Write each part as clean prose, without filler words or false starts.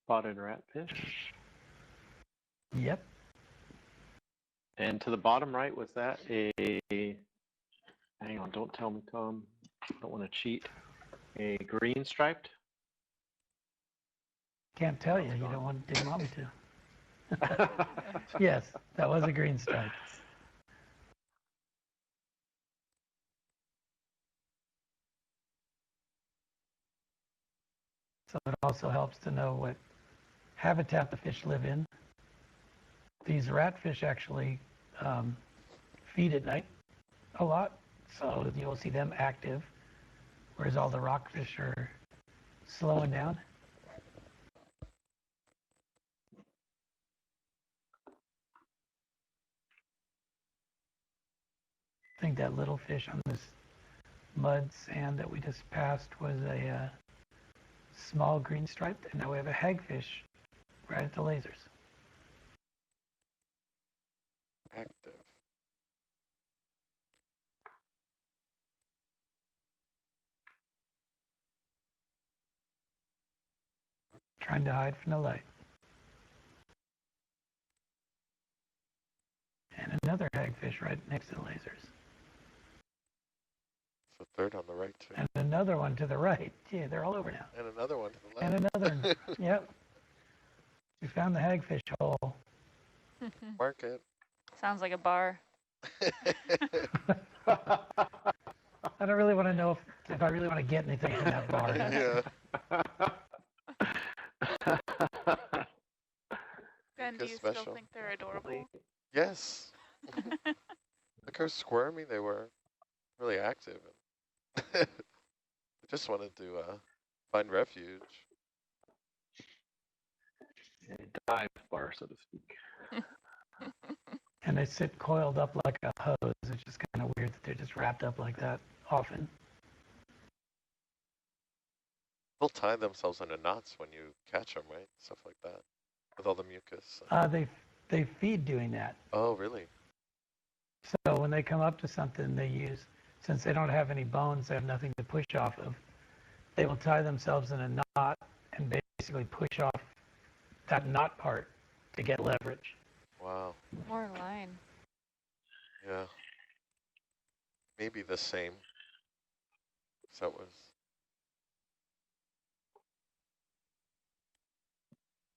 spotted ratfish. Yep. And to the bottom right, was that a, hang on, don't tell me, Tom, I don't want to cheat, a green striped? Can't tell you. Didn't want me to. Yes, that was a green stripe. So it also helps to know what habitat the fish live in. These ratfish actually feed at night a lot, so you'll see them active, whereas all the rockfish are slowing down. I think that little fish on this mud sand that we just passed was a small green striped, and now we have a hagfish right at the lasers. Active. Trying to hide from the light. And another hagfish right next to the lasers. So third on the right too. And another one to the right. Yeah, they're all over now. And another one to the left. And another one. Yep. We found the hagfish hole. Mark it. Sounds like a bar. I don't really want to know if I really want to get anything from that bar. Yeah. Ben, do you special. still think they're adorable? Yes. Look how squirmy they were. Really active. I just wanted to find refuge. A dive bar, so to speak. And they sit coiled up like a hose. It's just kind of weird that they're just wrapped up like that often. They'll tie themselves into knots when you catch them, right? Stuff like that. With all the mucus. They feed doing that. Oh, really? So when they come up to something, they use, since they don't have any bones, they have nothing to push off of. They will tie themselves in a knot and basically push off that knot part to get leverage. Wow. More line. Yeah. Maybe the same. So it was.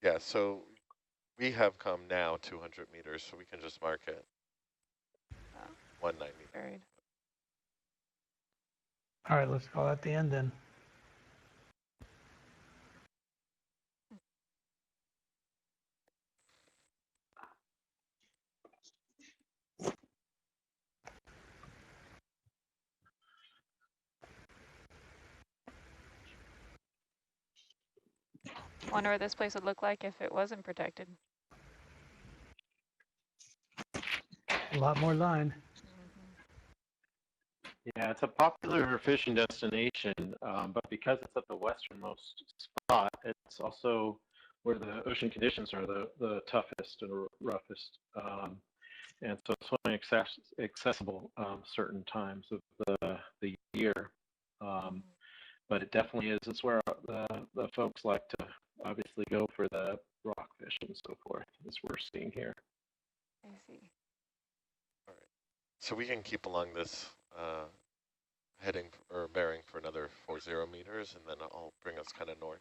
Yeah, so we have come now 200 meters, so we can just mark it. 190. Buried. All right, let's call that the end then. Wonder what this place would look like if it wasn't protected. A lot more line. Yeah, it's a popular fishing destination, but because it's at the westernmost spot, it's also where the ocean conditions are the toughest and roughest. And so it's only accessible certain times of the year. But it definitely is. It's where the folks like to obviously go for the rockfish and so forth, as we're seeing here. I see. All right. So we can keep along this heading or bearing for another 40 meters, and then I'll bring us kind of north.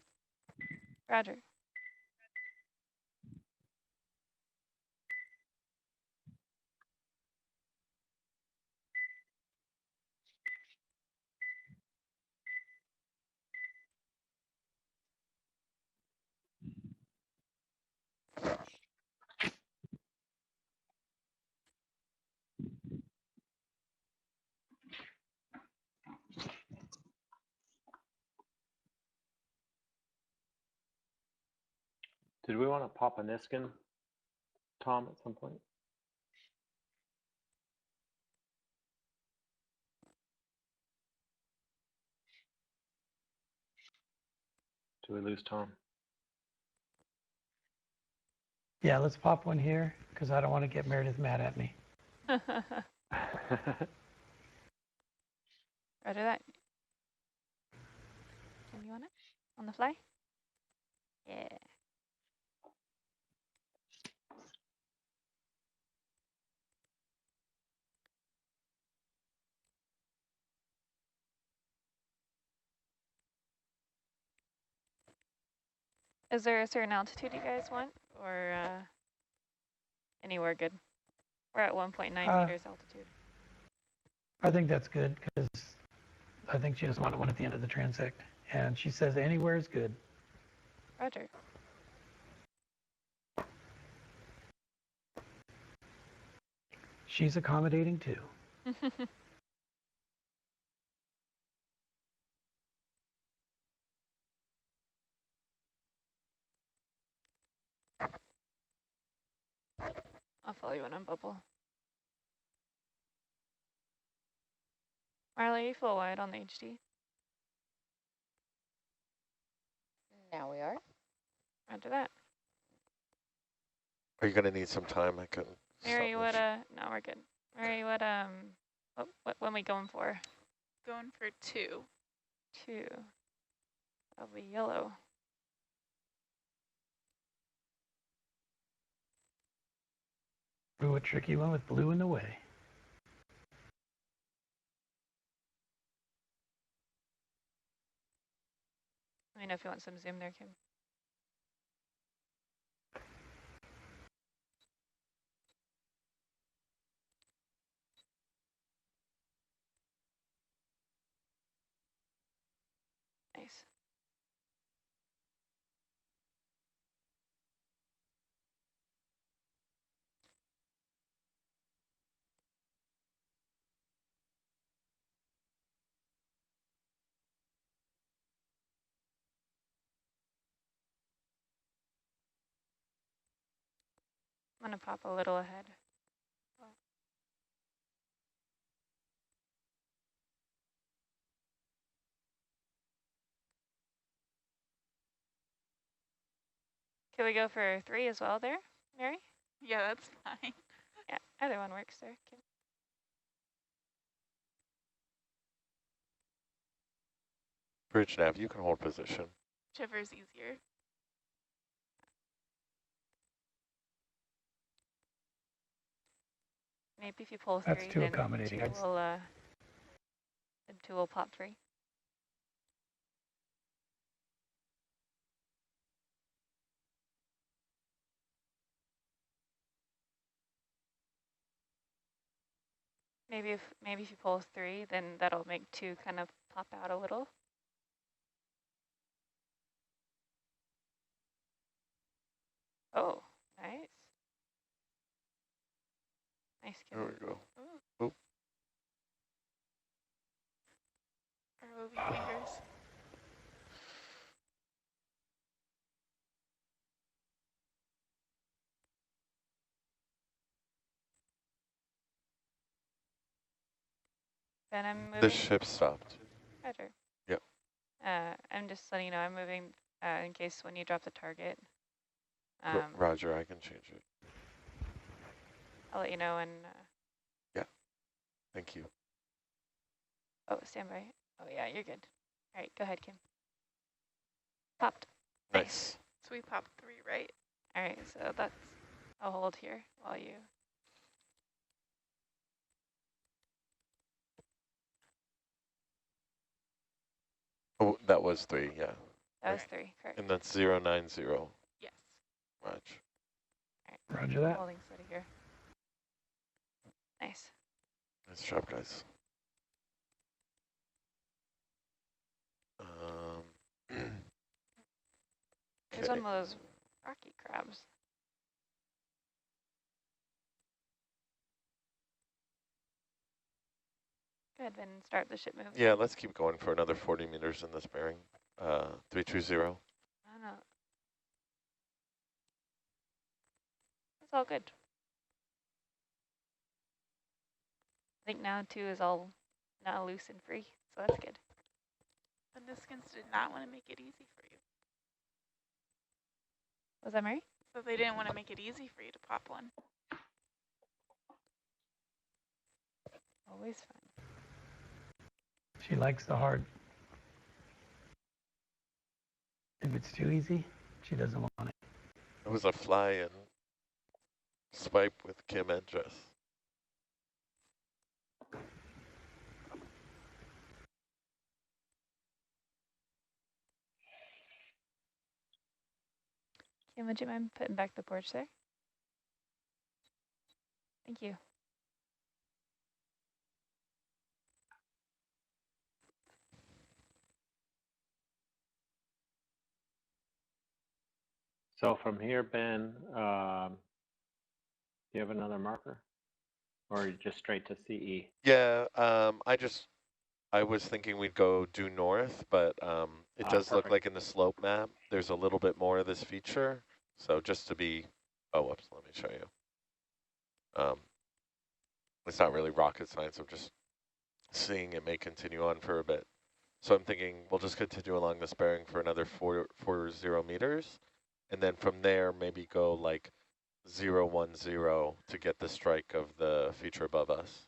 Roger. Did we want to pop a Niskin, Tom, at some point? Do we lose Tom? Yeah, let's pop one here because I don't want to get Meredith mad at me. Roger that. Can you want it? On the fly? Yeah. Is there a certain altitude you guys want, or anywhere good? We're at 1.9 meters altitude. I think that's good because I think she doesn't want one at the end of the transect. And she says anywhere is good. Roger. She's accommodating too. I'll follow you in on bubble. Marley, you full wide on the HD. Now we are. Roger that. Are you gonna need some time? I couldn't. Mary, what no, we're good. Mary, what when we going for? Going for 2. 2. That'll be yellow. Ooh, a tricky one with blue in the way. Let me know if you want some zoom there, Kim. Nice. I'm gonna pop a little ahead. Can we go for 3 as well there, Mary? Yeah, that's fine. Yeah, either one works there, Kim. Bridge nav, you can hold position. Whichever's easier. Maybe if you pull 3, That's too then accommodating. 2 will pop 3. Maybe if you pull 3, then that'll make 2 kind of pop out a little. Oh, nice. Nice, Kim. There we go. Ooh. ROV fingers. Ben, I'm moving. The ship stopped. Roger. Yep. I'm just letting you know I'm moving in case when you drop the target. Roger, I can change it. I'll let you know when. Yeah. Thank you. Oh, stand by. Oh, yeah, you're good. All right, go ahead, Kim. Popped. Nice. So we popped 3, right? All right, so that's I'll hold here while you. Oh, that was 3, yeah. That was 3, correct. And that's 090. Yes. Roger. All right, Roger that. holding steady here. Nice. Nice job, guys. There's one of those rocky crabs. Go ahead, Ben, and start the ship moving. Yeah, let's keep going for another 40 meters in this bearing. 320. I don't know. It's all good. I think now 2 is all now loose and free, so that's good. And the skins did not want to make it easy for you. Was that Mary? So they didn't want to make it easy for you to pop one. Always fun. She likes the hard. If it's too easy, she doesn't want it. It was a fly and swipe with Kim and Jess. Kim, would you mind putting back the porch there? Thank you. So from here, Ben, do you have another marker? Or just straight to CE? Yeah, I was thinking we'd go due north, but it does look Perfect. like in the slope map, there's a little bit more of this feature. So just to be, oh, whoops, let me show you. It's not really rocket science. I'm just seeing it may continue on for a bit. So I'm thinking we'll just continue along this bearing for another 40 meters. And then from there, maybe go like 010 to get the strike of the feature above us.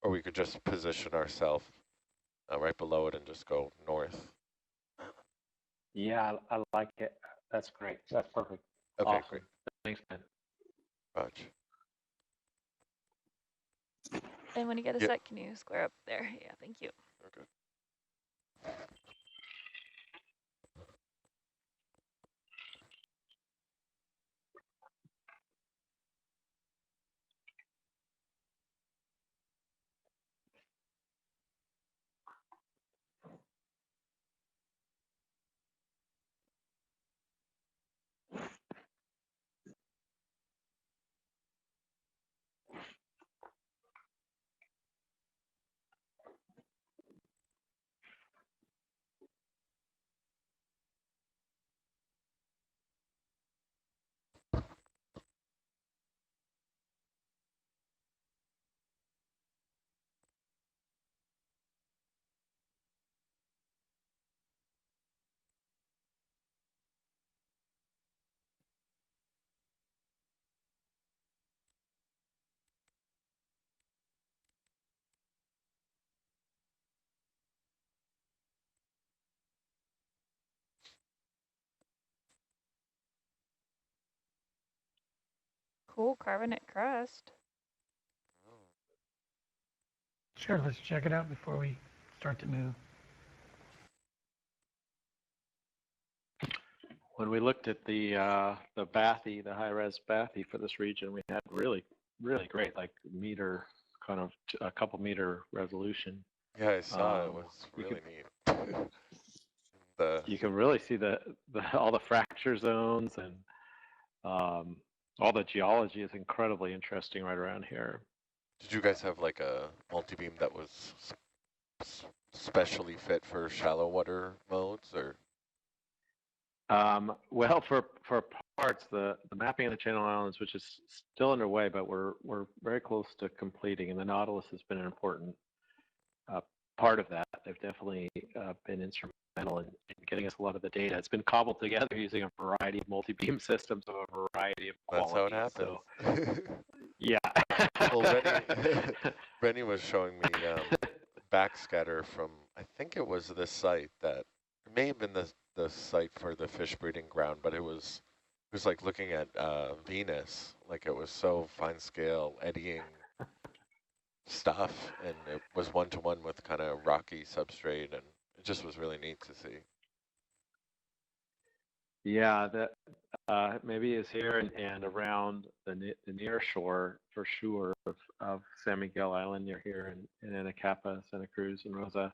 Or we could just position ourselves right below it and just go north. Yeah, I like it. That's great. That's perfect. Okay, Awesome. great. Thanks, Ben. Roger. And when you get a sec, can you square up there? Yeah, thank you. Okay. Cool carbonate crust. Sure, let's check it out before we start to move. When we looked at the bathy, the high-res bathy for this region, we had really, really great, like meter, kind of a couple meter resolution. Yeah, I saw it was really neat. You can really see all the fracture zones, and all the geology is incredibly interesting right around here. Did you guys have like a multi-beam that was specially fit for shallow water modes, or? Well, for parts, the mapping of the Channel Islands, which is still underway, but we're very close to completing, and the Nautilus has been an important part of that. They've definitely been instrumental in getting us a lot of the data. It's been cobbled together using a variety of multi-beam systems of a variety of qualities. That's how it happens. So, yeah. Well, Rennie was showing me backscatter from, I think it was this site that, it may have been the site for the fish breeding ground, but it was like looking at Venus, like it was so fine scale, eddying stuff, and it was one-to-one with kind of rocky substrate, and it just was really neat to see. Yeah, that maybe is here and around the near shore for sure of San Miguel Island near here in Anacapa, Santa Cruz, and Rosa.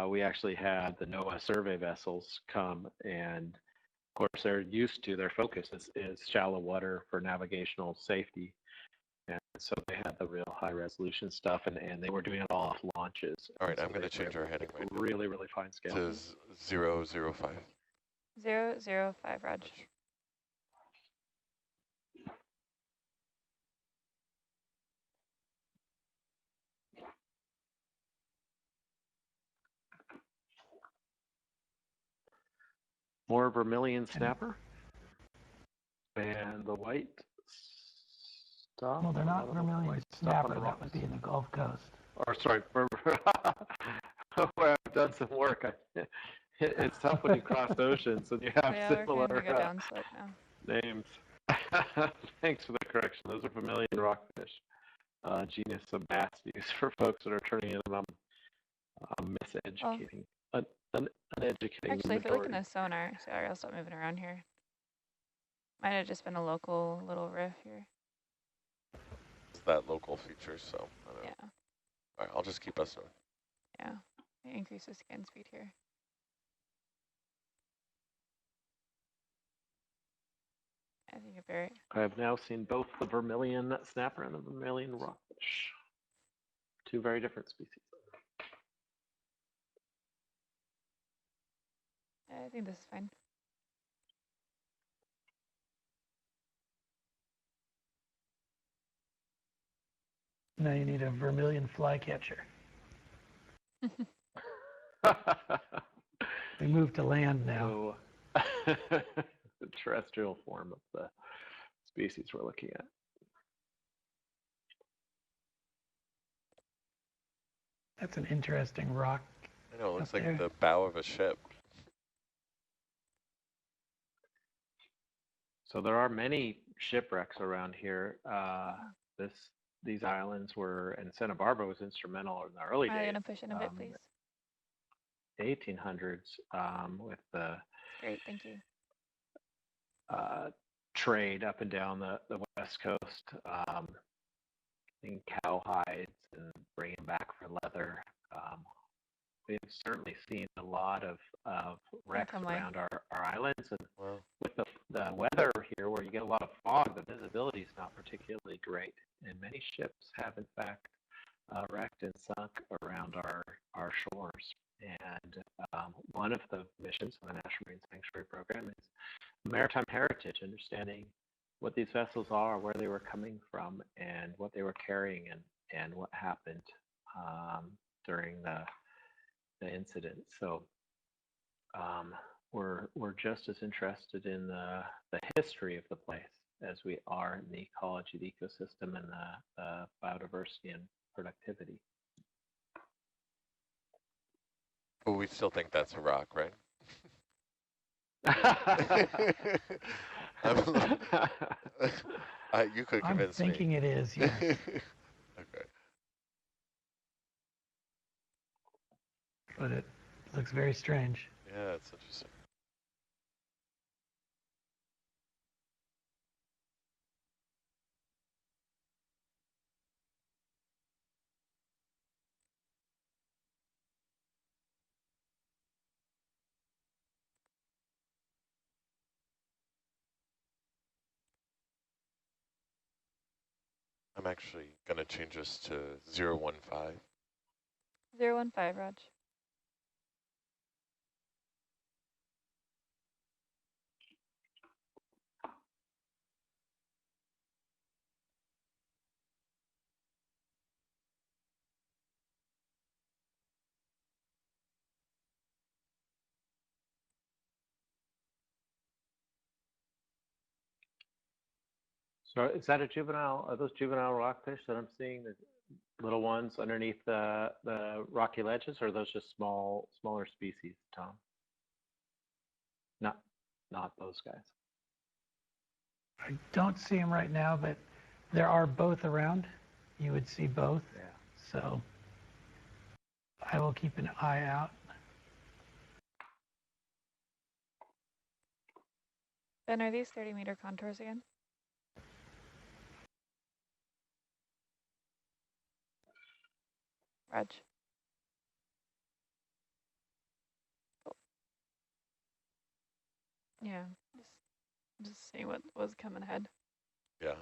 We actually had the NOAA survey vessels come, and of course they're used to, their focus is shallow water for navigational safety. And so they had the real high resolution stuff, and they were doing it all off launches. All right, so I'm going to change our heading right really, really fine scale. to 005. 005, Raj. More vermilion snapper, and the white stuff. Well, they're not vermilion snapper, that would be in the Gulf Coast. Or sorry, where I've done some work. It's tough when you cross oceans and you have similar we're go down slope now. names. Thanks for the correction. Those are vermilion rockfish, genus Sebastius, for folks that are turning in and I'm miseducating. uneducating Actually, the if you look in majority. the sonar, sorry, I'll stop moving around here. Might have just been a local little riff here. It's that local feature, so I don't know. Yeah, All right, I'll just keep us north. yeah. Increase the scan speed here. I think you're very. I have now seen both the vermilion snapper and the vermilion rockfish. Two very different species. I think this is fine. Now you need a vermilion flycatcher. We move to land now. So, the terrestrial form of the species we're looking at. That's an interesting rock. I know, it looks Up like there. the bow of a ship. So there are many shipwrecks around here. These islands were, and Santa Barbara was instrumental in the early Are you days, gonna push in a bit, please? the 1800s, with the Great, thank you. trade up and down the West Coast, in cow hides and bringing back for leather. We've certainly seen a lot of wrecks come around our islands, and Wow. with the weather here, where you get a lot of fog, the visibility is not particularly great, and many ships have in fact wrecked and sunk around our shores. And one of the missions of the National Marine Sanctuary Program is maritime heritage, understanding what these vessels are, where they were coming from, and what they were carrying, and what happened during the incident. So we're just as interested in the history of the place as we are in the ecology, the ecosystem, and the biodiversity and productivity. But we still think that's a rock, right? You could I'm convince thinking me. it is, yes. Okay. But it looks very strange. Yeah, it's interesting. I'm actually going to change this to 015. 015, Raj. So is that a juvenile? Are those juvenile rockfish that I'm seeing? The little ones underneath the rocky ledges, or are those just smaller species, Tom? Not those guys. I don't see them right now, but there are both around. You would see both. Yeah. So I will keep an eye out. Ben, are these 30-meter contours again? Raj. Cool. Yeah, just seeing what was coming ahead. Yeah.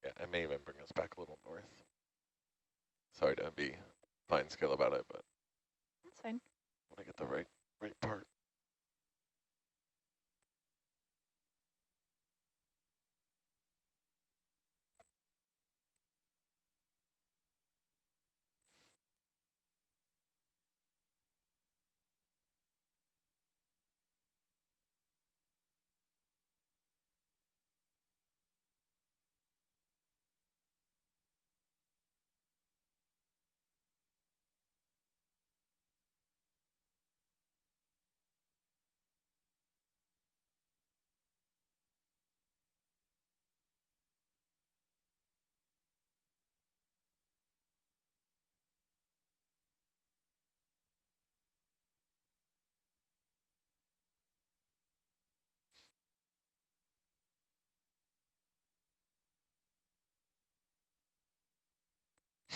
Yeah, I may even bring us back a little north. Sorry to be fine scale about it, but That's fine. I want to get the right part.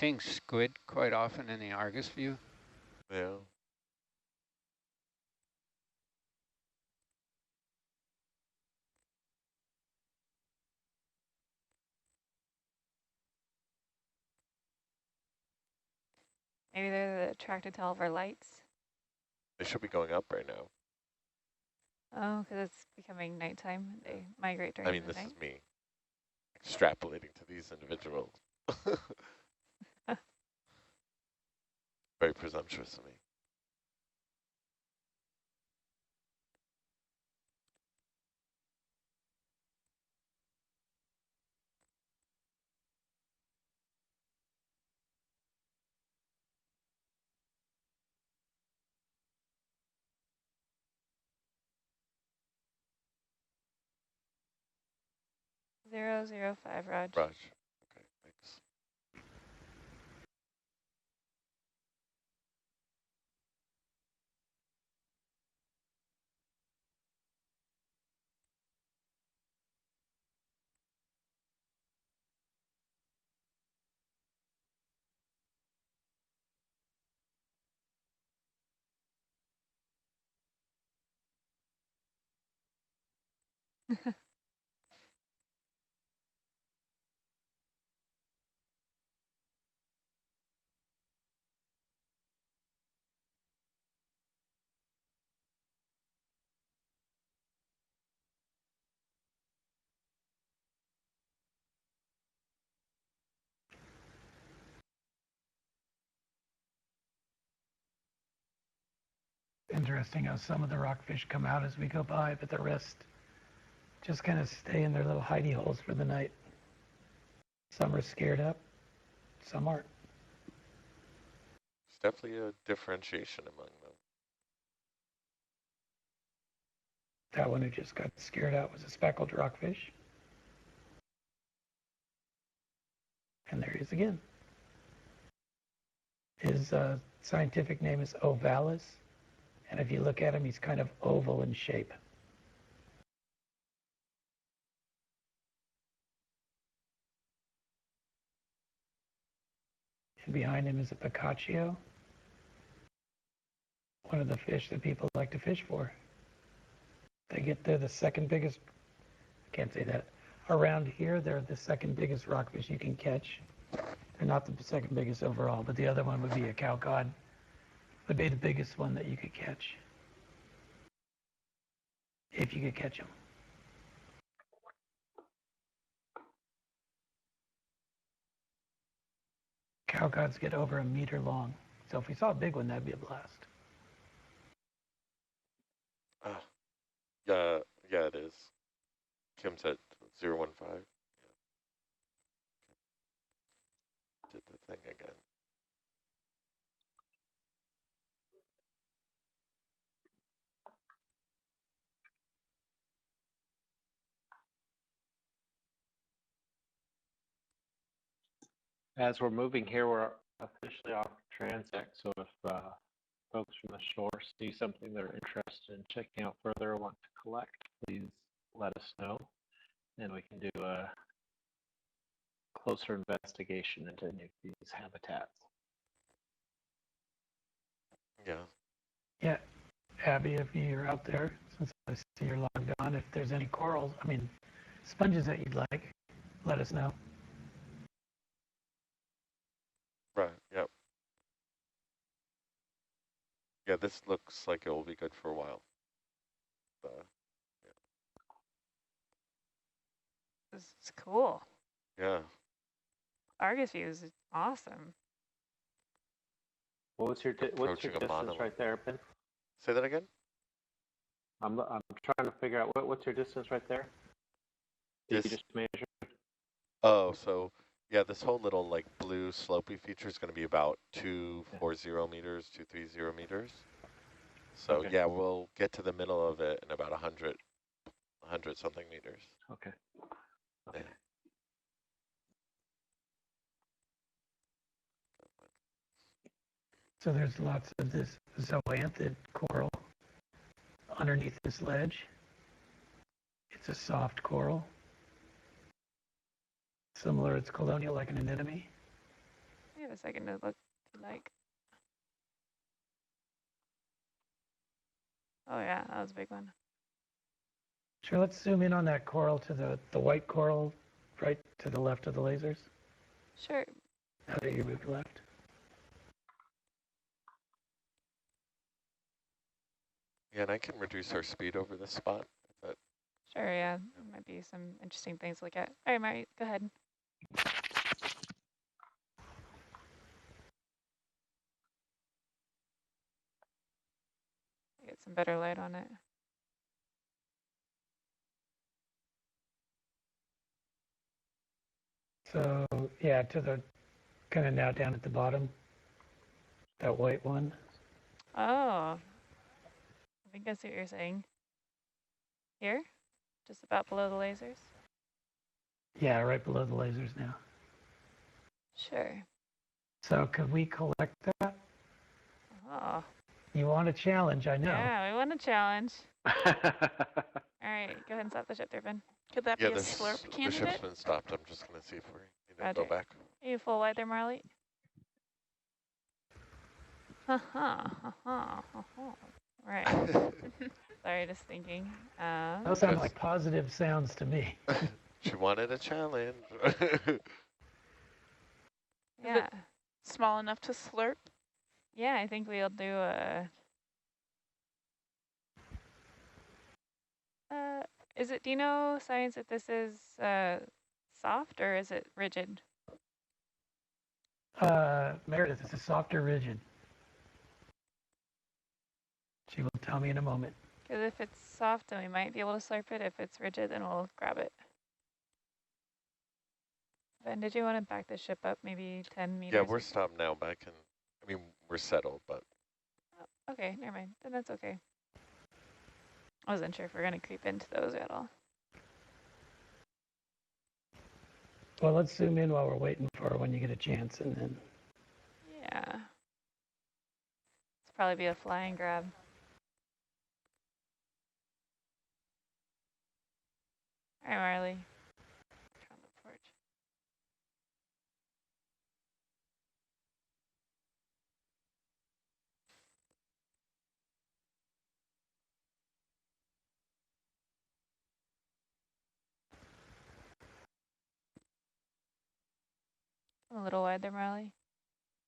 seeing squid quite often in the Argus view. Yeah. Maybe they're attracted to all of our lights. They should be going up right now. Oh, because it's becoming nighttime. They migrate during I mean, the this night. is me extrapolating to these individuals. Very presumptuous of me. Zero, 005, Raj. Raj. Okay, thanks. Interesting how some of the rockfish come out as we go by, but the rest just kind of stay in their little hidey holes for the night. Some are scared up, some aren't. There's definitely a differentiation among them. That one who just got scared out was a speckled rockfish. And there he is again. His scientific name is ovalis, and if you look at him, he's kind of oval in shape. And behind him is a picaccio, one of the fish that people like to fish for. They're the second biggest, I can't say that. Around here, they're the second biggest rockfish you can catch. They're not the second biggest overall, but the other one would be a cowcod. Would be the biggest one that you could catch. If you could catch them. Cowcods get over a meter long. So if we saw a big one, that'd be a blast. Yeah, it is. Kim's at 015. Yeah. Did the thing again. As we're moving here, we're officially off transect. So if folks from the shore see something they're interested in checking out further or want to collect, please let us know, and we can do a closer investigation into any of these habitats. Yeah. Yeah, Abby, if you're out there, since I see you're logged on, if there's any corals, sponges that you'd like, let us know. Right, yep. Yeah, this looks like it will be good for a while. This is cool. Yeah. Argus view is awesome. What's your Approaching a distance monolith. right there, Ben? Say that again? I'm trying to figure out what's your distance right there. Did you just measure? Oh, so yeah, this whole little like blue slopey feature is going to be about 240 meters, 230 meters. So Okay. yeah, we'll get to the middle of it in about 100 something meters. Okay. Okay. Yeah. So there's lots of this zoanthid coral underneath this ledge. It's a soft coral. Similar, it's colonial like an anemone. Look at a second to look if you like. Oh yeah, that was a big one. Sure, let's zoom in on that coral to the white coral right to the left of the lasers. Sure. How do you move left? Yeah, and I can reduce our speed over this spot. But Sure, yeah. There might be some interesting things to look at. All right, Mari, go ahead. Get some better light on it. So yeah, to the kind of now down at the bottom, that white one. Oh, I think I see what you're saying. Here? Just about below the lasers? Yeah, right below the lasers now. Sure. So could we collect that? Oh, You want a challenge, I know. yeah, we want a challenge. All right, go ahead and stop the ship there, Ben. Could that yeah, be a slurp the ship's candidate? been stopped. I'm just going to see if we need to Roger. go back. Are you full wide there, Marley? Right. Sorry, just thinking. Those sound like positive sounds to me. She wanted a challenge. Yeah. Small enough to slurp? Yeah, I think we'll do a... do you know, Science, if this is soft or is it rigid? Meredith, this is soft or rigid? She will tell me in a moment. Because if it's soft, then we might be able to slurp it. If it's rigid, then we'll grab it. Ben, did you want to back the ship up maybe 10 meters? Yeah, we're stopped now. Back in, I mean, we're settled, but. Oh, okay, never mind. Then that's okay. I wasn't sure if we're going to creep into those at all. Well, let's zoom in while we're waiting for when you get a chance, and then. Yeah. It's probably be a flying grab. All right, Marley. On the porch. A little wide there, Marley.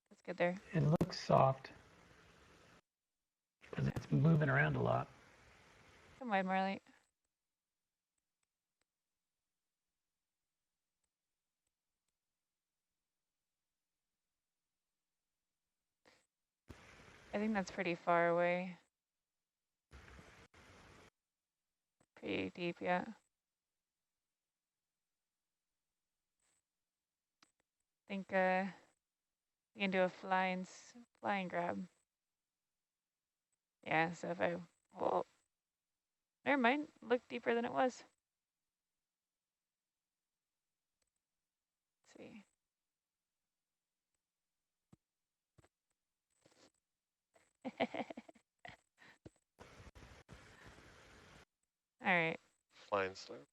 That's good there. It looks soft because it's moving around a lot. Come wide, Marley. I think that's pretty far away. Pretty deep, yeah. I think we can do a flying grab. Yeah, so if I, well, never mind, look deeper than it was. Let's see. All right. Flying slurp.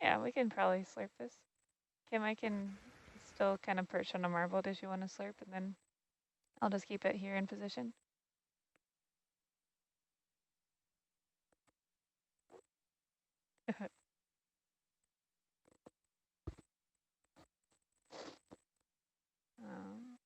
Yeah, we can probably slurp this. Kim, I can still kind of perch on a marble. Does you want to slurp? And then I'll just keep it here in position. um,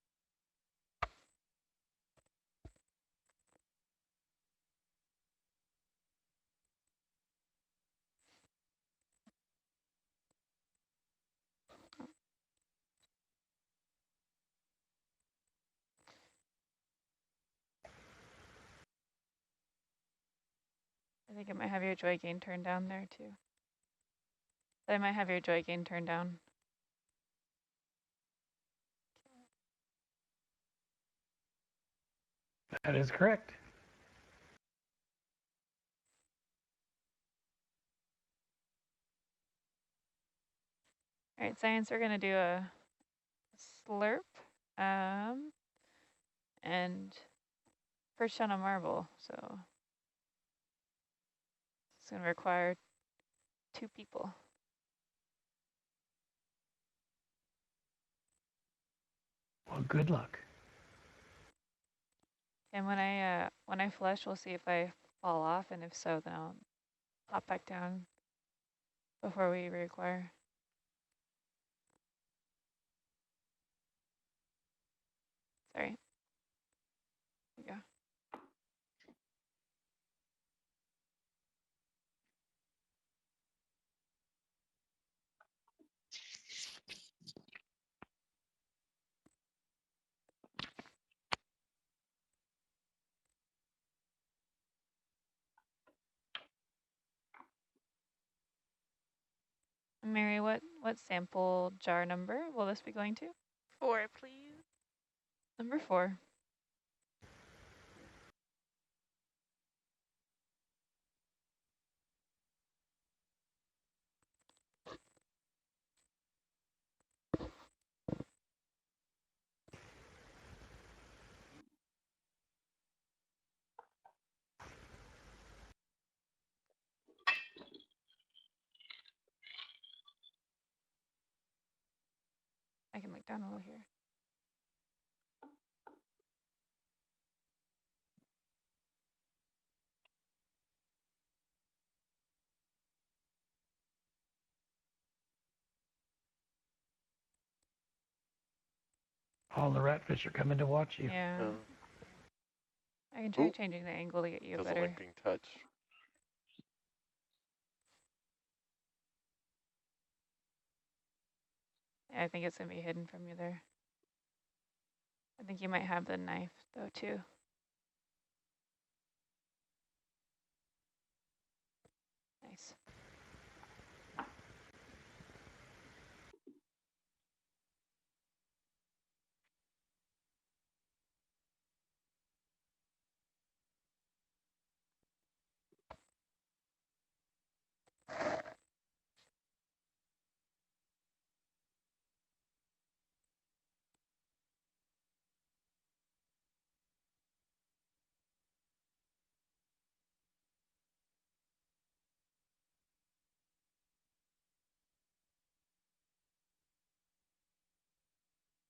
I think it might have your joy gain turned down there too. But I might have your joy gain turned down. That is correct. All right, Science, we're going to do a slurp and perch on a marble. So it's going to require 2 people. Well, good luck. And when I flush, we'll see if I fall off, and if so, then I'll hop back down before we reacquire. Sorry. There you go. Mary, what sample jar number will this be going to? 4, please. Number 4. I can look down a little here. All the ratfish are coming to watch you. Yeah. Oh, I can try Ooh. changing the angle to get you a doesn't better. like being touched. Yeah, I think it's going to be hidden from you there. I think you might have the knife, though, too. Nice.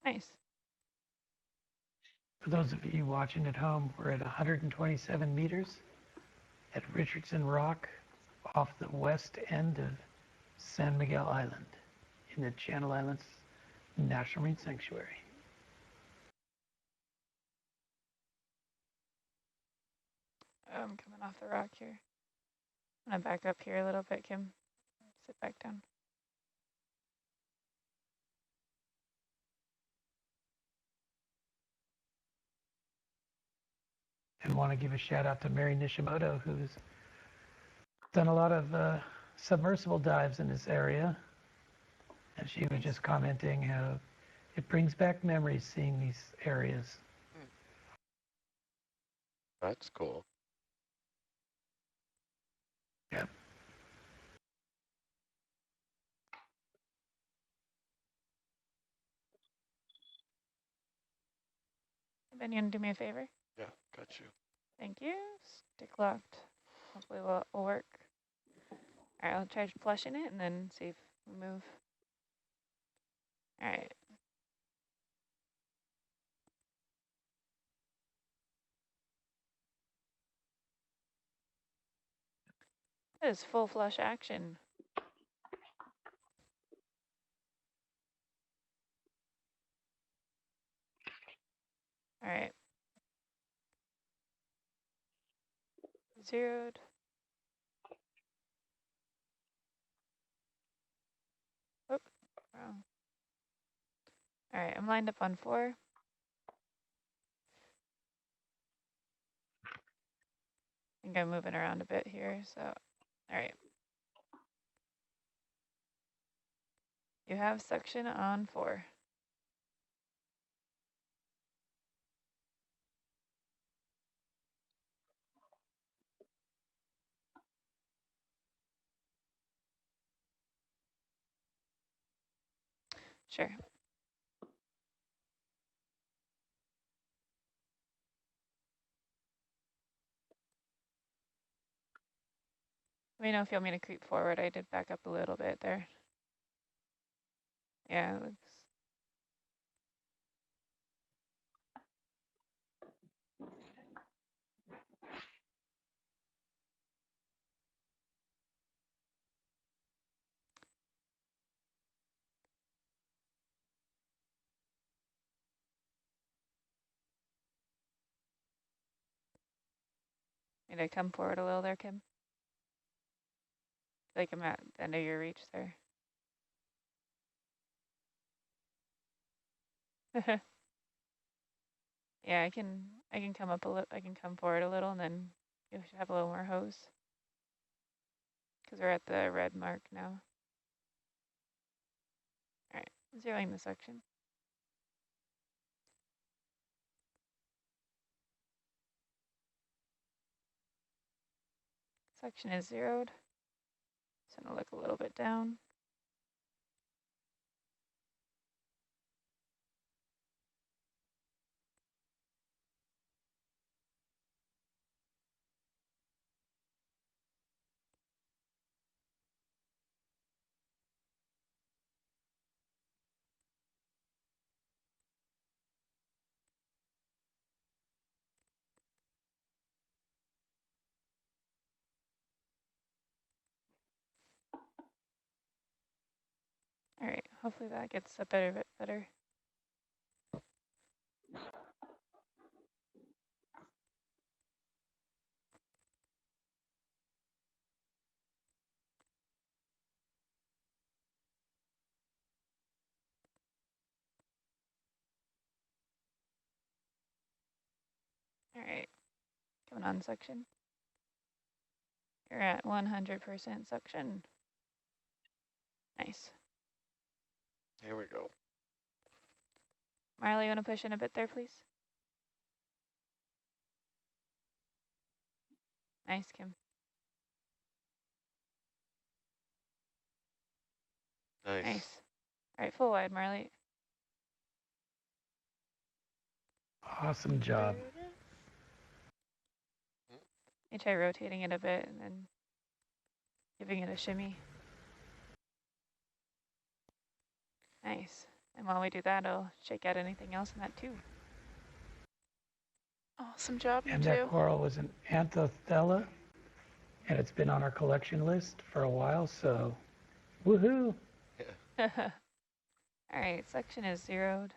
Nice. For those of you watching at home, we're at 127 meters at Richardson Rock off the west end of San Miguel Island in the Channel Islands National Marine Sanctuary. I'm coming off the rock here. I'm going to back up here a little bit, Kim. Sit back down. And want to give a shout out to Mary Nishimoto, who's done a lot of submersible dives in this area. And she was just commenting how it brings back memories seeing these areas. That's cool. Yeah. Ben, you want to do me a favor? Yeah, got you. Thank you. Stick locked. Hopefully will work. All right, I'll try flushing it and then see if we move. All right. That is full flush action. All right. Zeroed. Oh, wrong. All right, I'm lined up on 4. I think I'm moving around a bit here, so, all right. You have suction on 4. Sure. Let me know if you want me to creep forward. I did back up a little bit there. Yeah, it looks Need to come forward a little there, Kim? Like I'm at the end of your reach there. Yeah, I can come up a little, I can come forward a little and then you should have a little more hose. Because we're at the red mark now. All right, zeroing the section. Section is zeroed. Just gonna look a little bit down. All right, hopefully that gets a bit better. All right, coming on suction. You're at 100% suction. Nice. Here we go. Marley, you want to push in a bit there, please? Nice, Kim. Nice. Nice. All right, full wide, Marley. Awesome job. You try rotating it a bit and then giving it a shimmy. Nice. And while we do that, I'll shake out anything else in that too. Awesome job, you And too. that coral was an Anthothella, and it's been on our collection list for a while, so woohoo. All right, section is zeroed.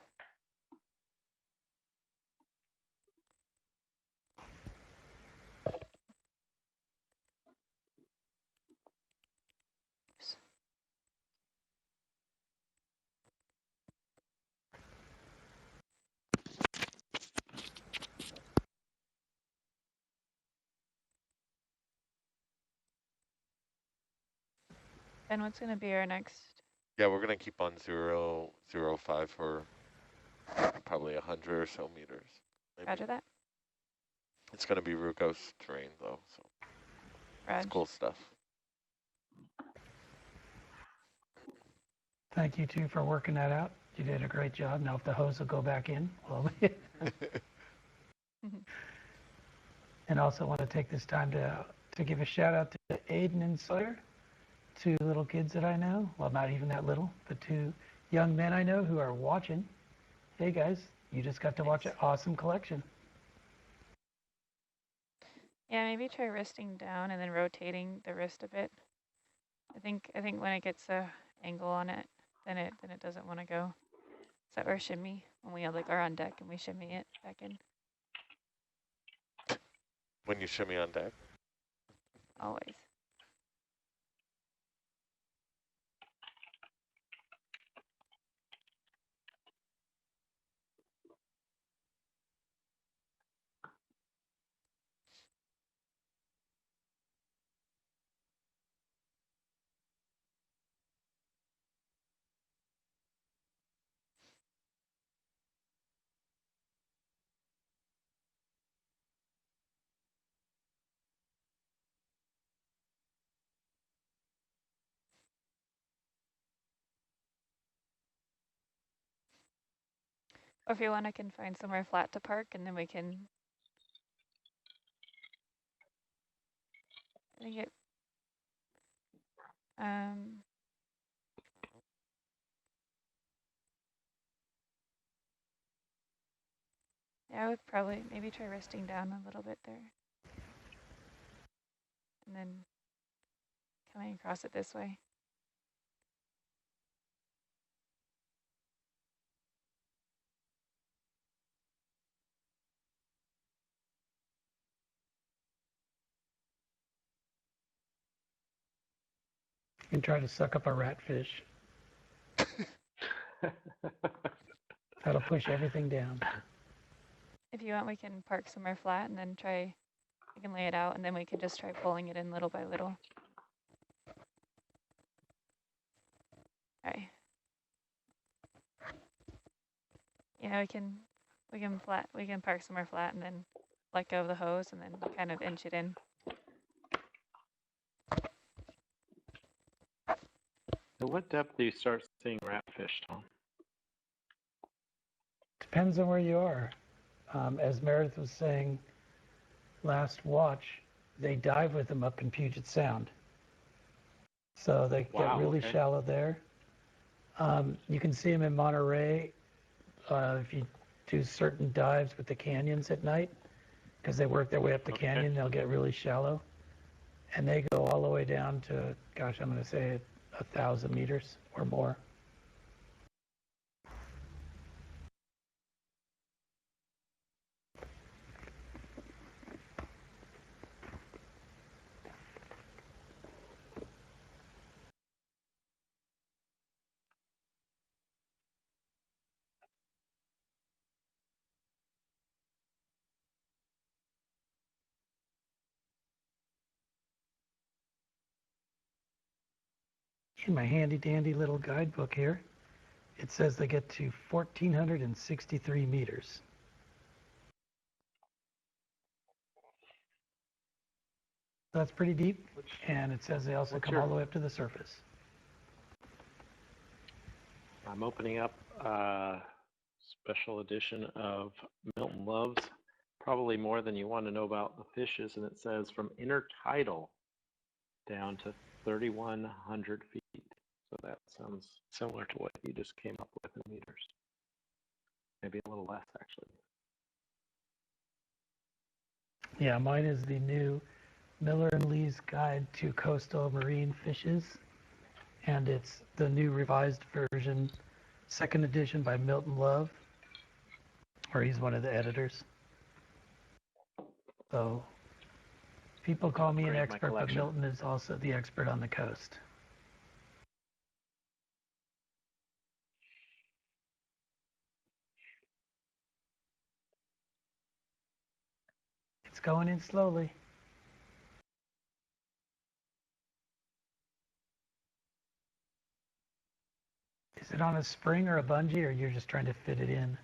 Oops. And what's going to be our next? Yeah, we're gonna keep on 005 for probably 100 or so meters. Maybe. Roger that. It's gonna be Rugos terrain though, so Raj. it's cool stuff. Thank you two for working that out. You did a great job. Now if the hose will go back in, well, and also want to take this time to give a shout out to Aiden and Sawyer, two little kids that I know. Well, not even that little, but two young men I know who are watching. Hey guys, you just got to watch an awesome collection. Yeah, maybe try wristing down and then rotating the wrist a bit. I think when it gets a angle on it, then it doesn't want to go. Is that our shimmy when we are on deck and we shimmy it back in? When you shimmy on deck? Always. Or if you want, I can find somewhere flat to park and then we can. I think it. Yeah, I would probably maybe try resting down a little bit there. And then coming across it this way. You can try to suck up a ratfish. That'll push everything down. If you want, we can park somewhere flat and then try, we can lay it out and then we can just try pulling it in little by little. Okay. Yeah, we can park somewhere flat and then let go of the hose and then kind of inch it in. At what depth do you start seeing ratfish, Tom? Depends on where you are. As Meredith was saying last watch, they dive with them up in Puget Sound. So they get really shallow there. You can see them in Monterey if you do certain dives with the canyons at night, because they work their way up the canyon, they'll get really shallow. And they go all the way down to, gosh, I'm going to say 1,000 meters or more. In my handy dandy little guidebook here, it says they get to 1,463 meters. That's pretty deep, and it says they also come all the way up to the surface. I'm opening up a special edition of Milton Love's Probably More Than You Want to Know About the Fishes, and it says from intertidal down to 3,100 feet. So that sounds similar to what you just came up with in meters. Maybe a little less, actually. Yeah, mine is the new Miller and Lee's Guide to Coastal Marine Fishes, and it's the new revised version, second edition by Milton Love, or he's one of the editors. So people call me an expert, but Milton is also the expert on the coast. It's going in slowly. Is it on a spring or a bungee, or you're just trying to fit it in?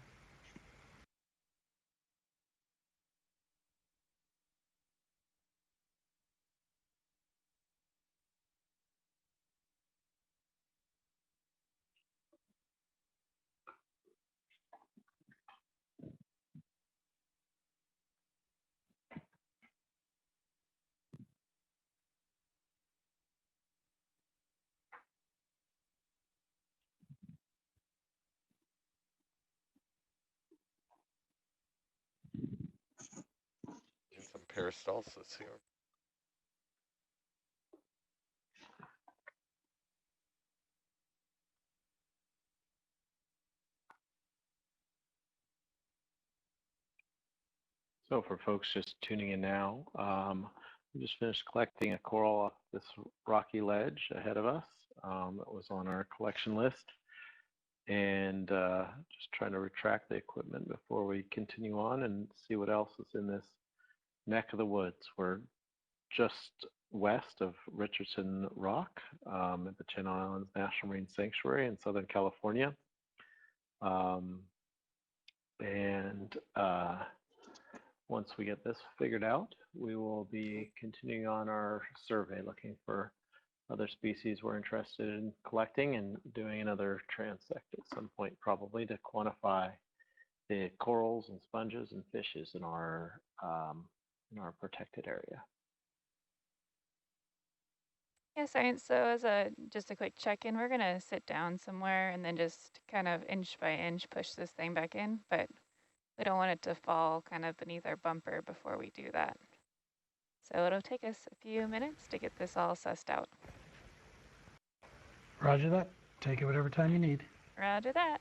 Get some peristalsis here. So for folks just tuning in now, we just finished collecting a coral off this rocky ledge ahead of us that was on our collection list. And just trying to retract the equipment before we continue on and see what else is in this neck of the woods. We're just west of Richardson Rock at the Channel Islands National Marine Sanctuary in Southern California. Once we get this figured out, we will be continuing on our survey, looking for other species we're interested in collecting and doing another transect at some point, probably to quantify the corals and sponges and fishes in our protected area. Yeah, Science, so as just a quick check-in, we're gonna sit down somewhere and then just kind of inch by inch push this thing back in, but we don't want it to fall kind of beneath our bumper before we do that. So it'll take us a few minutes to get this all sussed out. Roger that. Take it whatever time you need. Roger that.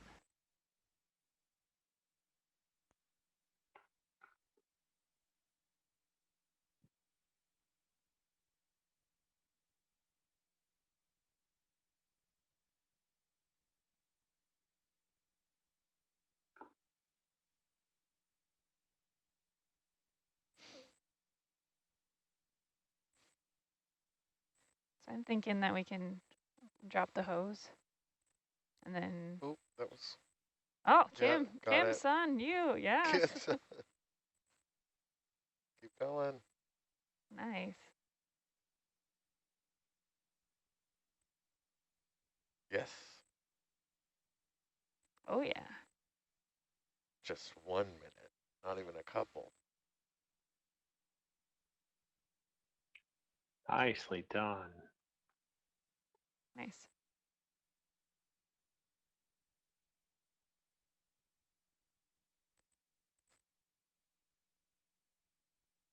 So I'm thinking that we can drop the hose and then, Oh, that was, oh, yeah, Kim, got Kim, it. son, you, yes. Good. Keep going. Nice. Yes. Oh, yeah. Just 1 minute, not even a couple. Nicely done. Nice.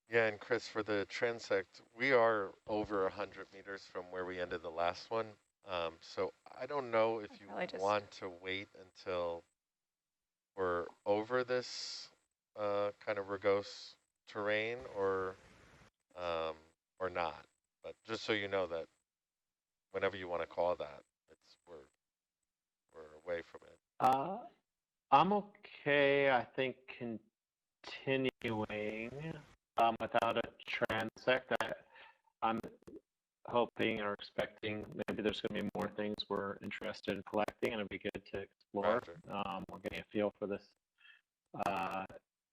Yeah, and Chris, for the transect, we are over 100 meters from where we ended the last one. So I don't know if you Probably just want to wait until we're over this kind of rugose terrain or not. But just so you know that whenever you want to call that, we're away from it. I'm okay, I think, continuing without a transect. I'm hoping or expecting maybe there's going to be more things we're interested in collecting, and it'd be good to explore. Roger. We're getting a feel for this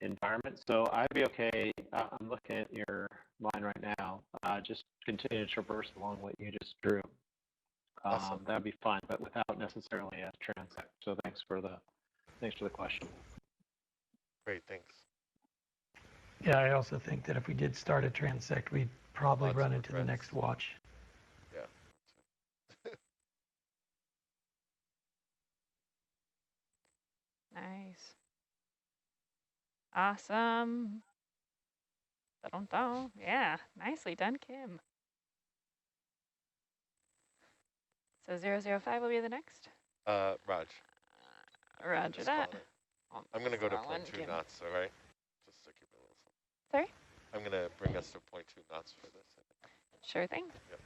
environment. So I'd be okay. I'm looking at your line right now. Just continue to traverse along what you just drew. Awesome. That'd be fine, but without necessarily a transect. So thanks for the question. Great, thanks. Yeah, I also think that if we did start a transect, we'd probably Lots run of into the regrets. next watch. Yeah. nice. Awesome. Dun-dun-dun. Yeah, nicely done, Kim. So 005 will be the next? Raj. Roger Just that. call it. I'm going to go to 0.2 knots, all right? Just to keep it a little. Sorry? I'm going to bring us to 0.2 knots for this. Sure thing. Yep.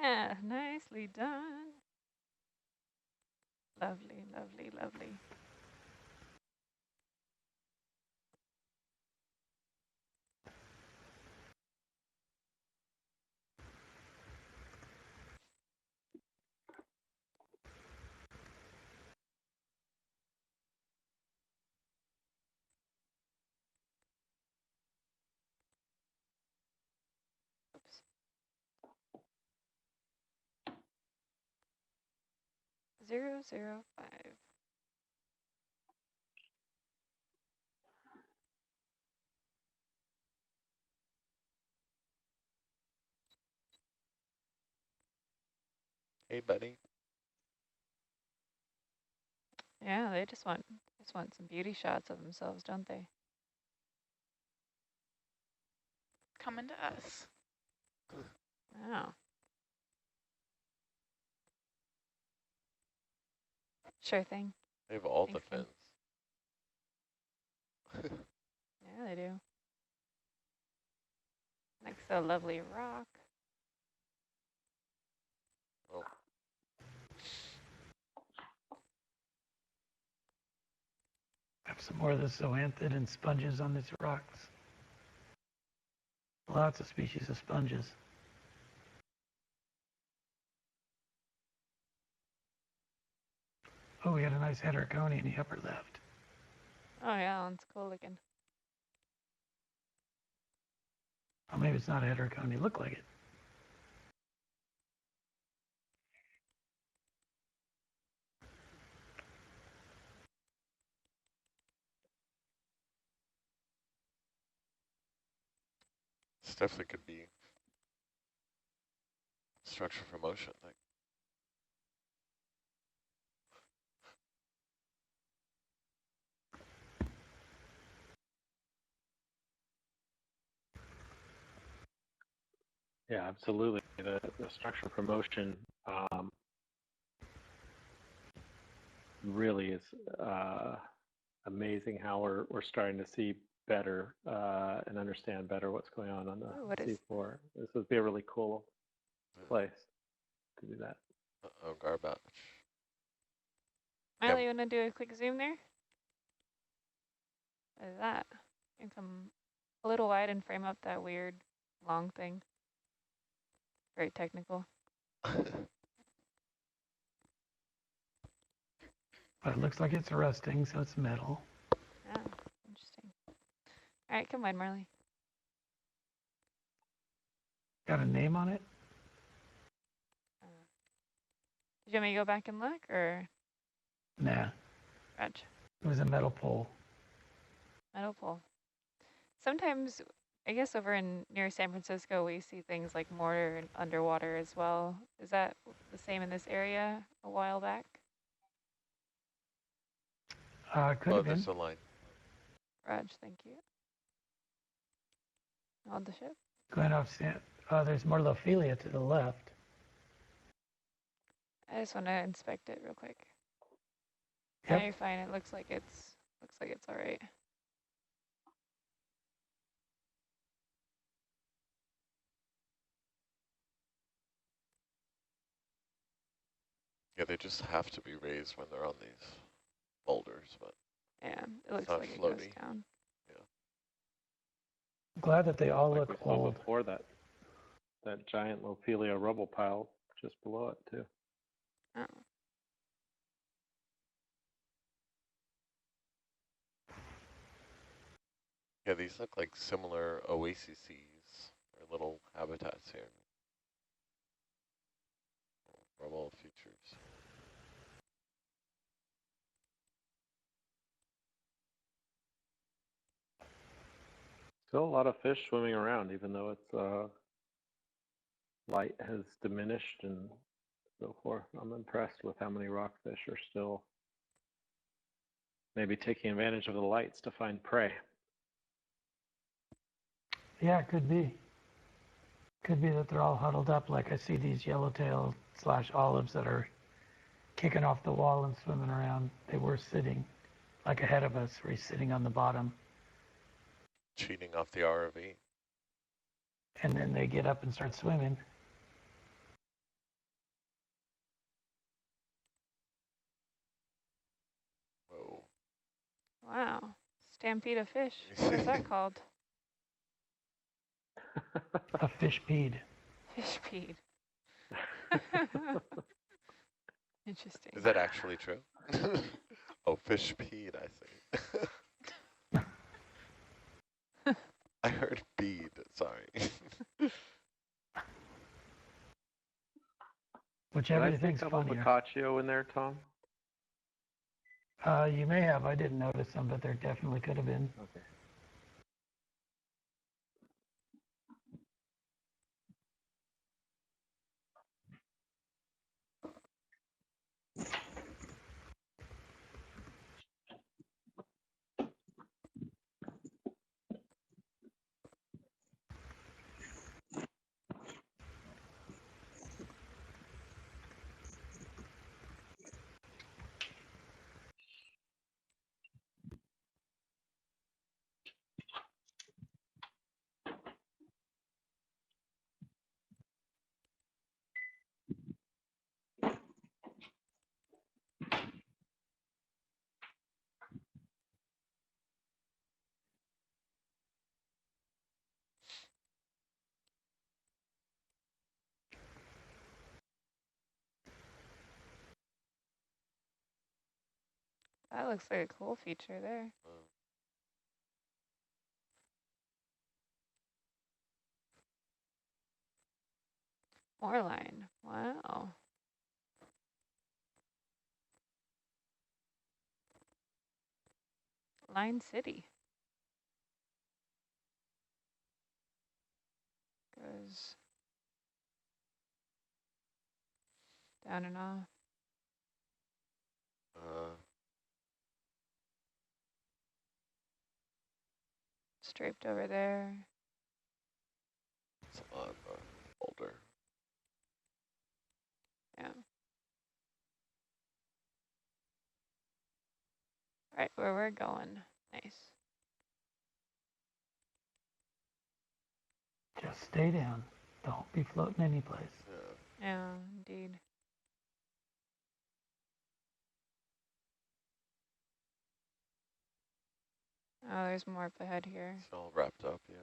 Yeah, nicely done. Lovely, lovely, lovely. Oops. 005. Hey, buddy. Yeah, they just want some beauty shots of themselves, don't they? Coming to us. Oh. Sure thing. They have all Thanks, the Kim. fins. Yeah, they do. Next to a lovely rock. Oh. Have some more of the zoanthid and sponges on these rocks. Lots of species of sponges. Oh, we had a nice heterocone in the upper left. Oh yeah, that's cool looking. Oh, maybe it's not a heterocone. It looked like it. This definitely could be structure for motion. Like, Yeah, absolutely. The structure promotion really is amazing how we're starting to see better and understand better what's going on the Ooh, what is seafloor. This would be a really cool place to do that. Oh, garbage. Miley, you want to do a quick zoom there? What is that? You can come a little wide and frame up that weird long thing. Very technical. But it looks like it's rusting, so it's metal. Oh, interesting. All right, come on, Marley. Got a name on it? Did you want me to go back and look, or? Nah, Roger. it was a metal pole. Metal pole. Sometimes, I guess over in near San Francisco, we see things like mortar and underwater as well. Is that the same in this area a while back? Could have been. There's a line. Raj, thank you. On the ship. Going off San. There's more Lophelia to the left. I just want to inspect it real quick. Yep. No, you're fine. It looks like it's all right. Yeah, they just have to be raised when they're on these boulders, but Yeah, it looks not like it goes floaty. down. I'm glad that they all Like we look saw old. before, that giant Lophelia rubble pile just below it too. Oh. yeah, these look like similar oases or little habitats here. Rubble features. Still a lot of fish swimming around, even though it's light has diminished and so forth. I'm impressed with how many rockfish are still maybe taking advantage of the lights to find prey. Yeah, it could be. Could be that they're all huddled up. Like I see these yellowtail / olives that are kicking off the wall and swimming around. They were sitting like ahead of us, where he's sitting on the bottom. Cheating off the ROV. And then they get up and start swimming. Whoa. Wow. Stampede of fish. What is that called? A fish peed. Fish peed. Interesting. Is that actually true? Oh, fish peed, I see. I heard bead, sorry. Whichever Did you I think's see a couple funnier. Boccaccio in there, Tom? You may have. I didn't notice them, but there definitely could have been. Okay. That looks like a cool feature there. More line. Wow. Line City. Goes down and off. Striped over there. It's on the boulder. Yeah. Right where we're going. Nice. Just stay down. Don't be floating any place. Yeah. Yeah, indeed. Oh, there's more up ahead here. It's all wrapped up, yeah.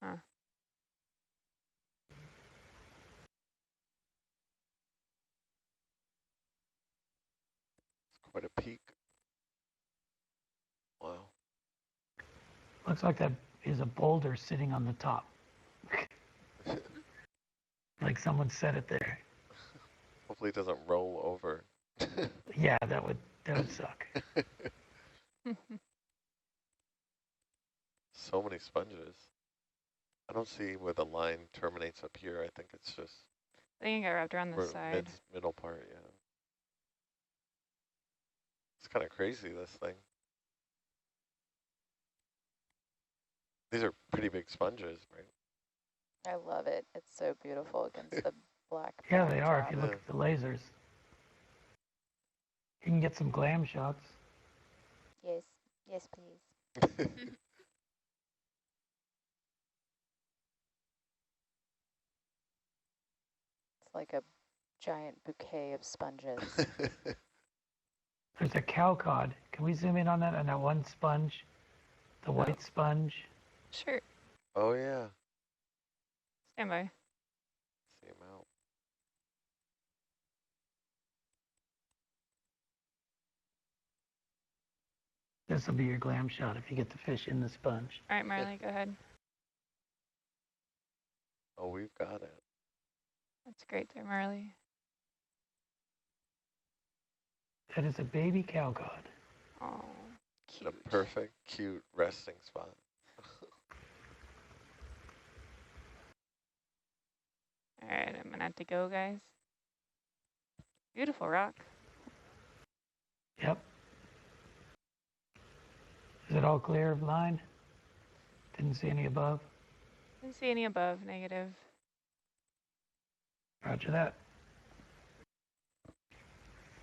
Huh. It's quite a peak. Wow. Looks like that is a boulder sitting on the top. Like someone set it there. Hopefully it doesn't roll over. Yeah, that would suck. So many sponges. I don't see where the line terminates up here. I think it's just I think I got wrapped around the side. middle part, yeah. It's kind of crazy, this thing. These are pretty big sponges, right? I love it. It's so beautiful against the black Yeah, they are. If backdrop. you look at the lasers, you can get some glam shots. Yes. Yes, please. It's like a giant bouquet of sponges. There's a cow cod. Can we zoom in on that one sponge? The white sponge. Sure. Oh, yeah. Stand by. See him out. This will be your glam shot if you get the fish in the sponge. All right, Marley, go ahead. Oh, we've got it. That's great there, Marley. That is a baby cow cod. Oh, cute. A perfect, cute resting spot. All right, I'm gonna have to go, guys. Beautiful rock. Yep. Is it all clear of line? Didn't see any above? Didn't see any above, negative. Roger that.